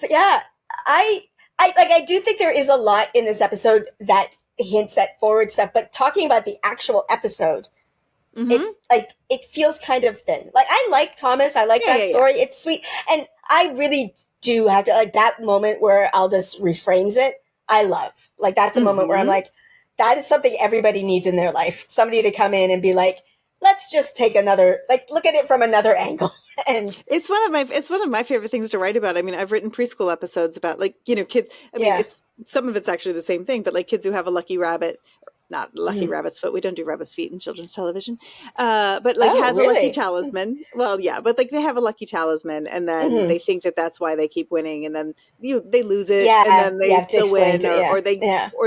yeah, I do think there is a lot in this episode that hints at forward stuff, but talking about the actual episode, it feels kind of thin. Like, I like Thomas. I like that story. Yeah. It's sweet. And I really do have to, like, that moment where Aldous reframes it, I love. Like, that's a moment where I'm like, that is something everybody needs in their life. Somebody to come in and be like, let's just take another, look at it from another angle. And it's one of my favorite things to write about. I mean, I've written preschool episodes about kids. I mean, it's some of it's actually the same thing, but like kids who have a lucky rabbit, not lucky rabbit's foot. We don't do rabbit's feet in children's television. But has a lucky talisman. Well, yeah, but like they have a lucky talisman, and then they think that that's why they keep winning, and then they lose it, and then they still win, or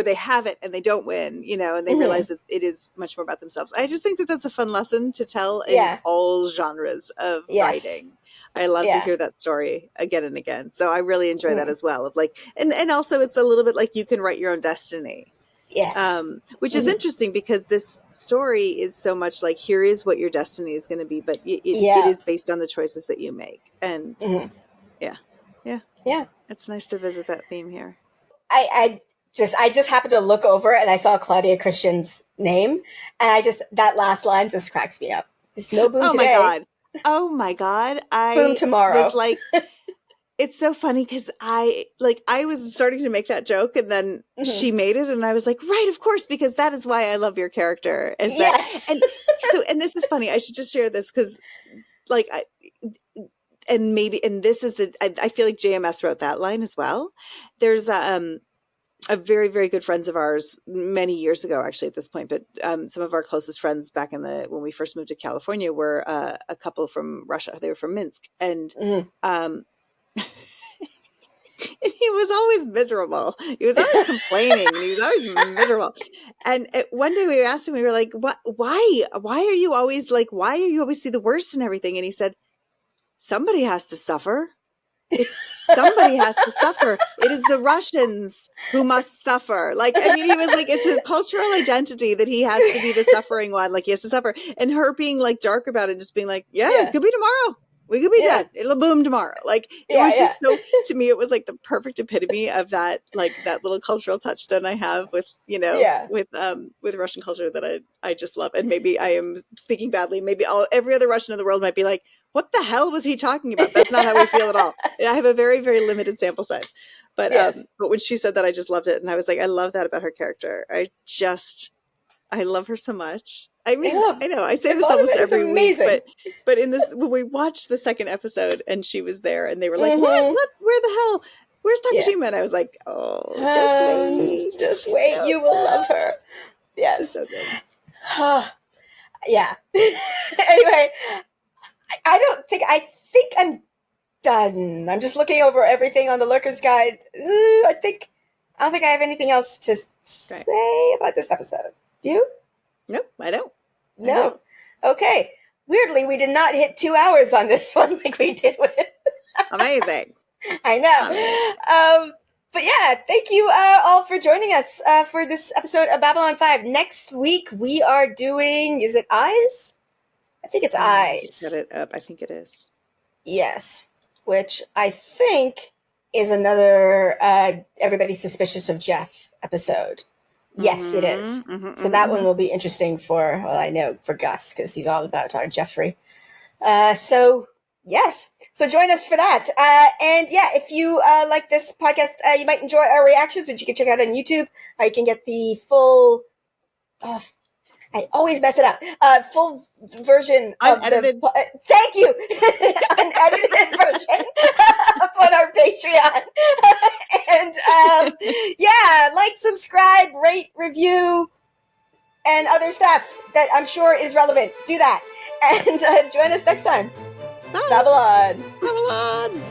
they have it and they don't win, and they realize that it is much more about themselves. I just think that that's a fun lesson to tell in all genres of writing. I love to hear that story again and again. So I really enjoy that as well. Of and also it's a little bit like you can write your own destiny. Yes. Which is interesting because this story is so much like, here is what your destiny is going to be, but it is based on the choices that you make. And it's nice to visit that theme here. I just happened to look over and I saw Claudia Christian's name, and that last line just cracks me up. There's no boom today. Oh my God. Boom tomorrow. Was like, it's so funny because I was starting to make that joke, and then she made it, and I was like, right, of course, because that is why I love your character. And this is funny. I should just share this because, I feel like JMS wrote that line as well. There's a very, very good friends of ours many years ago, actually at this point, but some of our closest friends back when we first moved to California were a couple from Russia. They were from Minsk, and he was always miserable. He was always complaining, and he was always miserable. And one day we asked him, we were like, "What? Why are you always why are you always see the worst in everything?" And he said, "Somebody has to suffer. Somebody has to suffer. It is the Russians who must suffer." He was like, it's his cultural identity that he has to be the suffering one. He has to suffer. And her being dark about it, just being like, it could be tomorrow. We could be dead. It'll boom tomorrow. It was just so, to me, it was the perfect epitome of that, that little cultural touchstone I have with, with Russian culture that I just love. And maybe I am speaking badly. Maybe every other Russian in the world might be like, what the hell was he talking about? That's not how we feel at all. I have a very, very limited sample size. But when she said that, I just loved it. And I was like, I love that about her character. I love her so much. I mean, I know I say this almost every week, but in this, when we watched the second episode and she was there and they were like, what, where the hell, where's Takashima? And I was like, just wait, you will love her. Yes. So good. Yeah. Anyway, I think I'm done. I'm just looking over everything on the Lurker's Guide. I don't think I have anything else to say about this episode. Do you? Nope, I don't. No. Okay. Weirdly, we did not hit 2 hours on this one like we did with Amazing. I know. But yeah, thank you all for joining us for this episode of Babylon 5. Next week, we are doing, is it Eyes? I think it's Eyes. Set it up. I think it is. Yes. Which I think is another Everybody's Suspicious of Jeff episode. Yes, it is. So that one will be interesting for Gus, because he's all about our Jeffrey. So join us for that. And yeah, if you like this podcast, you might enjoy our reactions, which you can check out on YouTube. You can get the full, I always mess it up, full version unedited. of the, thank you, unedited version on our Patreon. And subscribe, rate, review, and other stuff that I'm sure is relevant. Do that. And join us next time. Bye. Babylon. Babylon.